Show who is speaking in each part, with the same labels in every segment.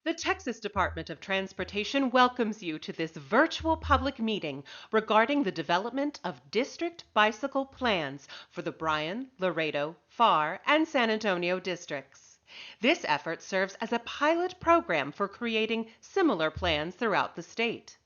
Speaker 1: The Texas Department of Transportation welcomes you to this virtual public meeting regarding the development of district bicycle plans for the Bryan, Laredo, Pharr, and San Antonio districts. This effort serves as a pilot program for creating similar plans throughout the state.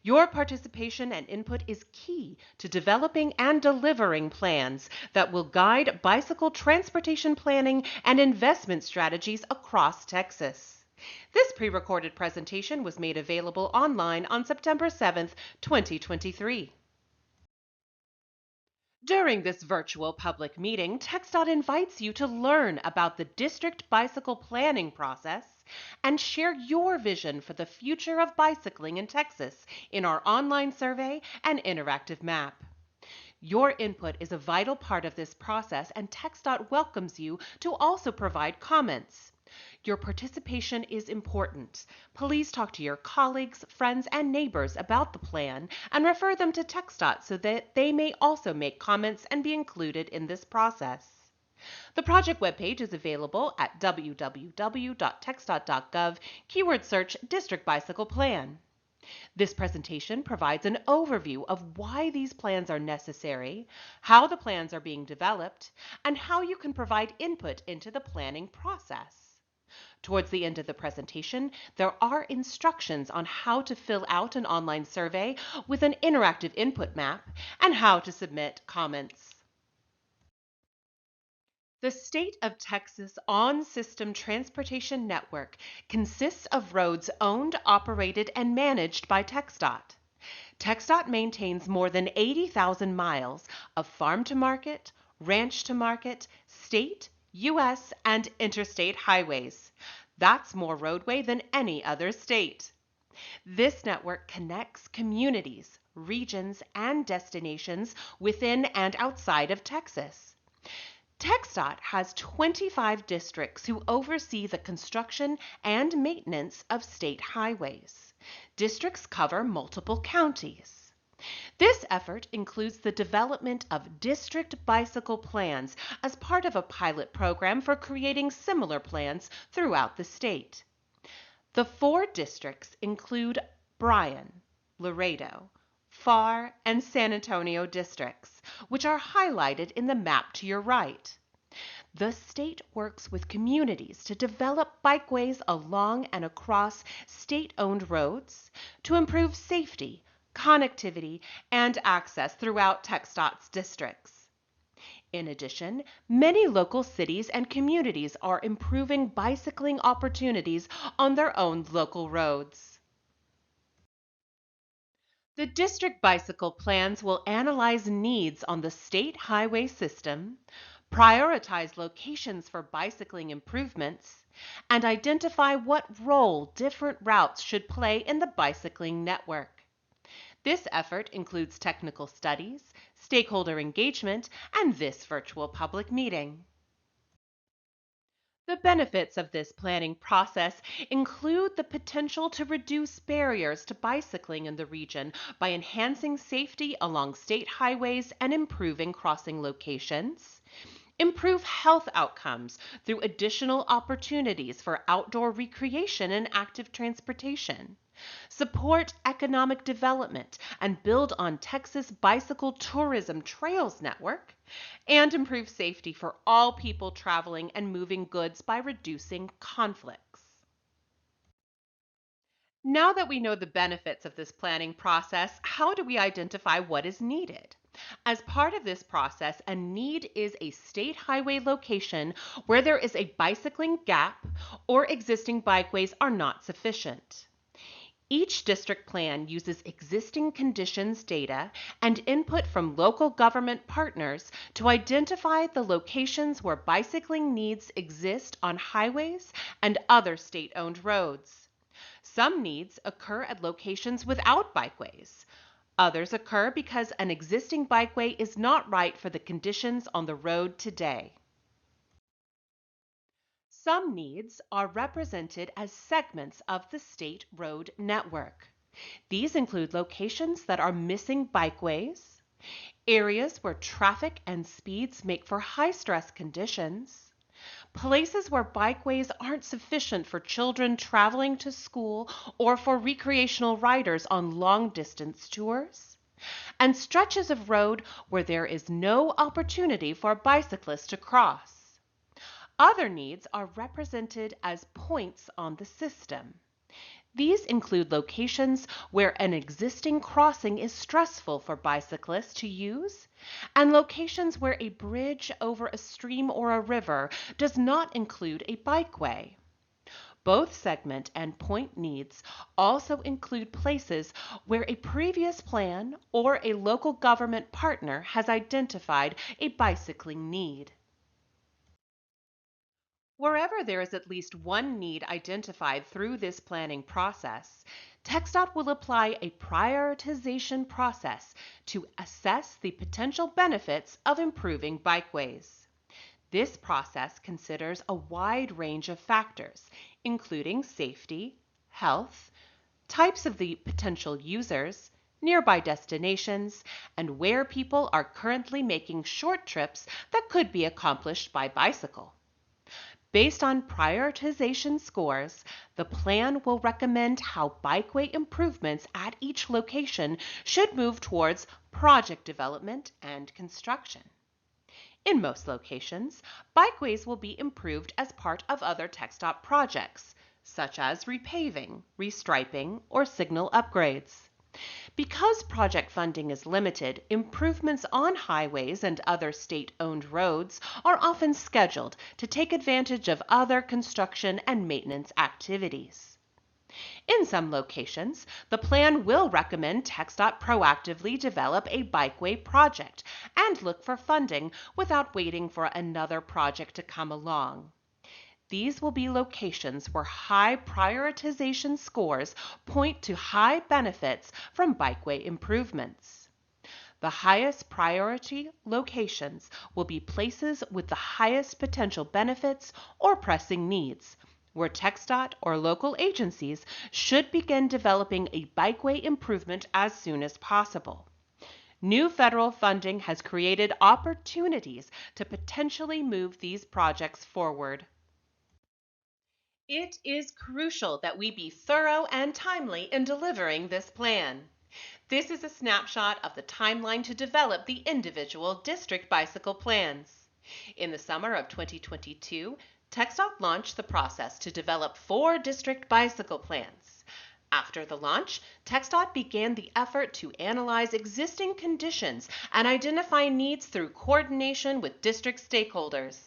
Speaker 1: Your participation and input is key to developing and delivering plans that will guide bicycle transportation planning and investment strategies across Texas. This pre-recorded presentation was made available online on September 7th, 2023. During this virtual public meeting, TxDOT invites you to learn about the district bicycle planning process and share your vision for the future of bicycling in Texas in our online survey and interactive map. Your input is a vital part of this process, and TxDOT welcomes you to also provide comments. Your participation is important. Please talk to your colleagues, friends, and neighbors about the plan and refer them to TxDOT so that they may also make comments and be included in this process. The project webpage is available at www.txdot.gov, keyword search District Bicycle Plan. This presentation provides an overview of why these plans are necessary, how the plans are being developed, and how you can provide input into the planning process. Towards the end of the presentation, there are instructions on how to fill out an online survey with an interactive input map and how to submit comments. The State of Texas On-System Transportation Network consists of roads owned, operated, and managed by TxDOT. TxDOT maintains more than 80,000 miles of farm-to-market, ranch-to-market, state, U.S., and interstate highways. That's more roadway than any other state. This network connects communities, regions, and destinations within and outside of Texas. TxDOT has 25 districts who oversee the construction and maintenance of state highways. Districts cover multiple counties. This effort includes the development of district bicycle plans as part of a pilot program for creating similar plans throughout the state. The 4 districts include Bryan, Laredo, Pharr, and San Antonio districts, which are highlighted in the map to your right. The state works with communities to develop bikeways along and across state-owned roads to improve safety, connectivity, and access throughout TxDOT's districts. In addition, many local cities and communities are improving bicycling opportunities on their own local roads. The district bicycle plans will analyze needs on the state highway system, prioritize locations for bicycling improvements, and identify what role different routes should play in the bicycling network. This effort includes technical studies, stakeholder engagement, and this virtual public meeting. The benefits of this planning process include the potential to reduce barriers to bicycling in the region by enhancing safety along state highways and improving crossing locations, improve health outcomes through additional opportunities for outdoor recreation and active transportation, support economic development and build on Texas bicycle tourism trails network, and improve safety for all people traveling and moving goods by reducing conflicts. Now that we know the benefits of this planning process, how do we identify what is needed? As part of this process, a need is a state highway location where there is a bicycling gap or existing bikeways are not sufficient. Each district plan uses existing conditions data and input from local government partners to identify the locations where bicycling needs exist on highways and other state-owned roads. Some needs occur at locations without bikeways. Others occur because an existing bikeway is not right for the conditions on the road today. Some needs are represented as segments of the state road network. These include locations that are missing bikeways, areas where traffic and speeds make for high-stress conditions, places where bikeways aren't sufficient for children traveling to school or for recreational riders on long-distance tours, and stretches of road where there is no opportunity for bicyclists to cross. Other needs are represented as points on the system. These include locations where an existing crossing is stressful for bicyclists to use, and locations where a bridge over a stream or a river does not include a bikeway. Both segment and point needs also include places where a previous plan or a local government partner has identified a bicycling need. Wherever there is at least one need identified through this planning process, TxDOT will apply a prioritization process to assess the potential benefits of improving bikeways. This process considers a wide range of factors, including safety, health, types of the potential users, nearby destinations, and where people are currently making short trips that could be accomplished by bicycle. Based on prioritization scores, the plan will recommend how bikeway improvements at each location should move towards project development and construction. In most locations, bikeways will be improved as part of other TxDOT projects, such as repaving, restriping, or signal upgrades. Because project funding is limited, improvements on highways and other state-owned roads are often scheduled to take advantage of other construction and maintenance activities. In some locations, the plan will recommend TxDOT proactively develop a bikeway project and look for funding without waiting for another project to come along. These will be locations where high prioritization scores point to high benefits from bikeway improvements. The highest priority locations will be places with the highest potential benefits or pressing needs, where TxDOT or local agencies should begin developing a bikeway improvement as soon as possible. New federal funding has created opportunities to potentially move these projects forward. It is crucial that we be thorough and timely in delivering this plan. This is a snapshot of the timeline to develop the individual district bicycle plans. In the summer of 2022, TxDOT launched the process to develop 4 district bicycle plans. After the launch, TxDOT began the effort to analyze existing conditions and identify needs through coordination with district stakeholders.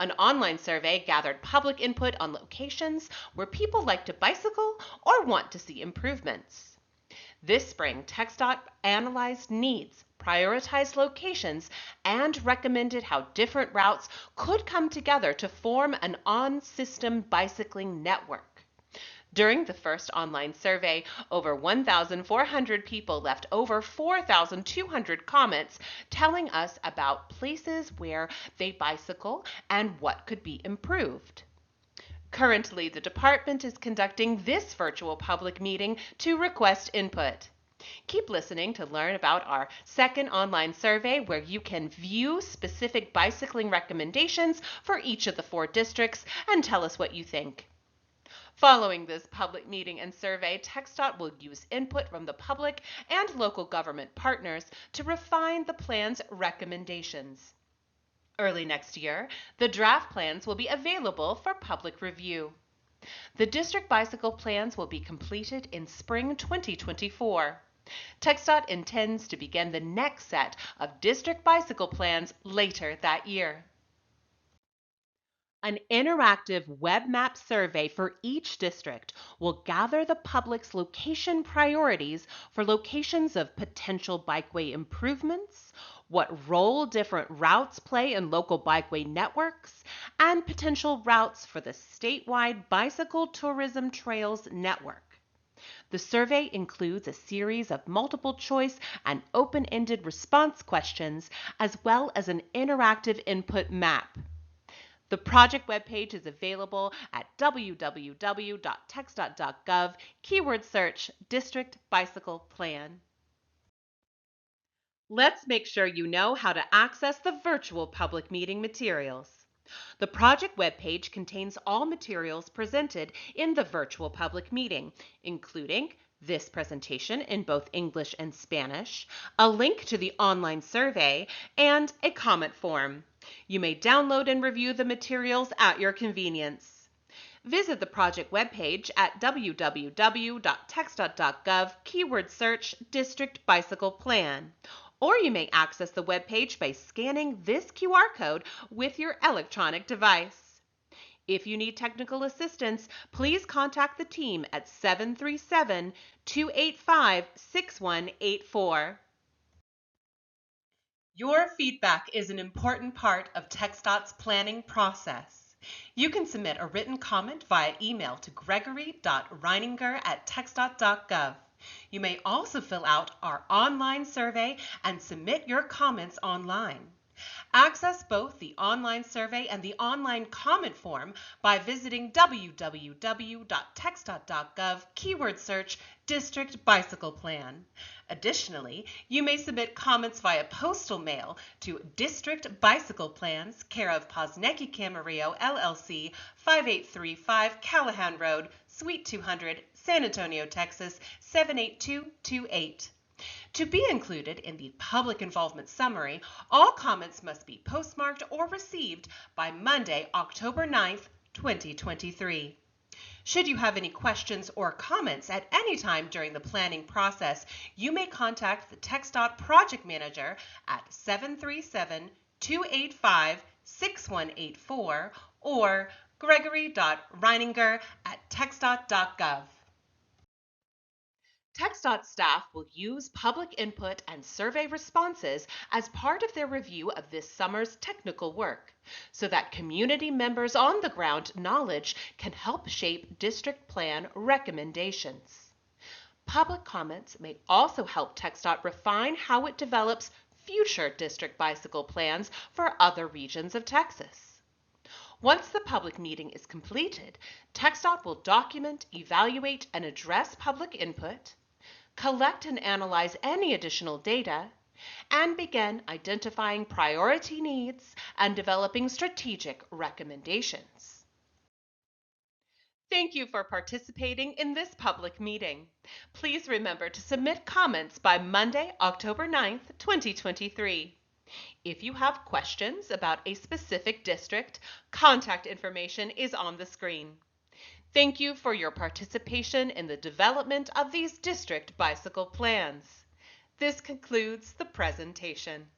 Speaker 1: An online survey gathered public input on locations where people like to bicycle or want to see improvements. This spring, TxDOT analyzed needs, prioritized locations, and recommended how different routes could come together to form an on-system bicycling network. During the first online survey, over 1,400 people left over 4,200 comments telling us about places where they bicycle and what could be improved. Currently, the department is conducting this virtual public meeting to request input. Keep listening to learn about our second online survey where you can view specific bicycling recommendations for each of the 4 districts and tell us what you think. Following this public meeting and survey, TxDOT will use input from the public and local government partners to refine the plan's recommendations. Early next year, the draft plans will be available for public review. The district bicycle plans will be completed in spring 2024. TxDOT intends to begin the next set of district bicycle plans later that year. An interactive web map survey for each district will gather the public's location priorities for locations of potential bikeway improvements, what role different routes play in local bikeway networks, and potential routes for the statewide bicycle tourism trails network. The survey includes a series of multiple choice and open-ended response questions, as well as an interactive input map. The project webpage is available at www.txdot.gov, keyword search District Bicycle Plan. Let's make sure you know how to access the virtual public meeting materials. The project webpage contains all materials presented in the virtual public meeting, including this presentation in both English and Spanish, a link to the online survey, and a comment form. You may download and review the materials at your convenience. Visit the project webpage at www.txdot.gov keyword search District Bicycle Plan. Or you may access the webpage by scanning this QR code with your electronic device. If you need technical assistance, please contact the team at 737-285-6184. Your feedback is an important part of TxDOT's planning process. You can submit a written comment via email to gregory.reininger@txdot.gov. You may also fill out our online survey and submit your comments online. Access both the online survey and the online comment form by visiting www.txdot.gov keyword search District Bicycle Plan. Additionally, you may submit comments via postal mail to District Bicycle Plans, care of Posnecki Camarillo, LLC, 5835 Callahan Road, Suite 200, San Antonio, Texas, 78228. To be included in the public involvement summary, all comments must be postmarked or received by Monday, October 9th, 2023. Should you have any questions or comments at any time during the planning process, you may contact the TxDOT Project Manager at 737-285-6184 or gregory.reininger@txdot.gov. TxDOT staff will use public input and survey responses as part of their review of this summer's technical work, so that community members' on-the-ground knowledge can help shape district plan recommendations. Public comments may also help TxDOT refine how it develops future district bicycle plans for other regions of Texas. Once the public meeting is completed, TxDOT will document, evaluate, and address public input, collect and analyze any additional data, and begin identifying priority needs and developing strategic recommendations. Thank you for participating in this public meeting. Please remember to submit comments by Monday, October 9th, 2023. If you have questions about a specific district, contact information is on the screen. Thank you for your participation in the development of these district bicycle plans. This concludes the presentation.